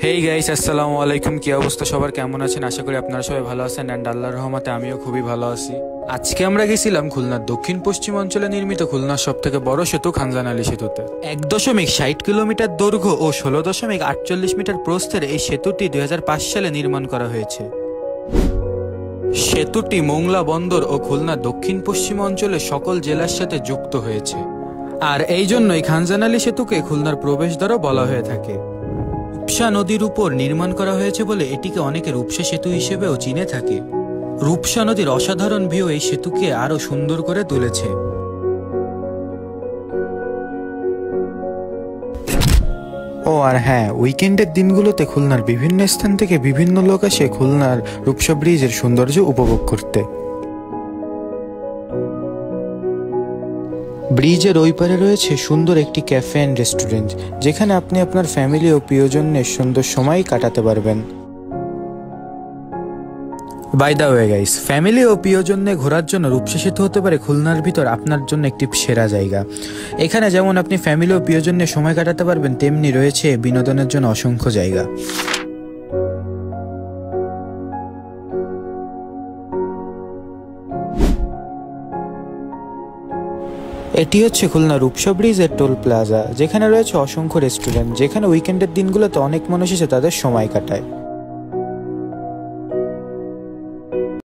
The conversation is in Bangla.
হেই গাইস, আসসালামু আলাইকুম। কি অবস্থা সবার, কেমন আছেন? আশা করি আপনারা সবাই ভালো আছেন অ্যান্ড আল্লাহর রহমতে আমিও খুবই ভালো আছি। আজকে আমরা গেছিলাম খুলনার দক্ষিণ পশ্চিম অঞ্চলে নির্মিত খুলনার সব থেকে বড় সেতু খানজান আলী সেতুতে। 1.60 কিলোমিটার দৈর্ঘ্য ও 16.48 মিটার প্রস্থের এই সেতুটি 2005 সালে নির্মাণ করা হয়েছে। সেতুটি মোংলা বন্দর ও খুলনা দক্ষিণ পশ্চিম অঞ্চলের সকল জেলার সাথে যুক্ত হয়েছে, আর এই জন্যই খানজান আলী সেতুকে খুলনার প্রবেশদ্বারও বলা হয়ে থাকে। রূপসা নদীর উপর নির্মাণ করা হয়েছে বলে এটিকে অনেকে রূপসা সেতু হিসেবেও চিনে থাকে। রূপসা নদীর অসাধারণ ভিউ এই সেতুকে আরো সুন্দর করে তুলেছে। ও আর হ্যাঁ, উইকেন্ডের দিনগুলোতে খুলনার বিভিন্ন স্থান থেকে বিভিন্ন লোক আসে খুলনার রূপসা ব্রিজের সৌন্দর্য উপভোগ করতে। ব্রিজের ওই পারে রয়েছে সুন্দর একটি ক্যাফে অ্যান্ড রেস্টুরেন্ট, যেখানে আপনি আপনার ফ্যামিলি ও প্রিয়জনের সুন্দর সময় কাটাতে পারবেন। By the way guys, family ও প্রিয়জনে ঘোরার জন্য রূপসা সেতু হতে পারে খুলনার ভিতর আপনার জন্য একটি সেরা জায়গা। এখানে যেমন আপনি ফ্যামিলি ও প্রিয়জনের সময় কাটাতে পারবেন, তেমনি রয়েছে বিনোদনের জন্য অসংখ্য জায়গা। এটি হচ্ছে খুলনা রূপসা ব্রিজের টোল প্লাজা, যেখানে রয়েছে অসংখ্য রেস্টুরেন্ট, যেখানে উইকেন্ডের দিনগুলোতে অনেক মানুষ এসে তাদের সময় কাটায়।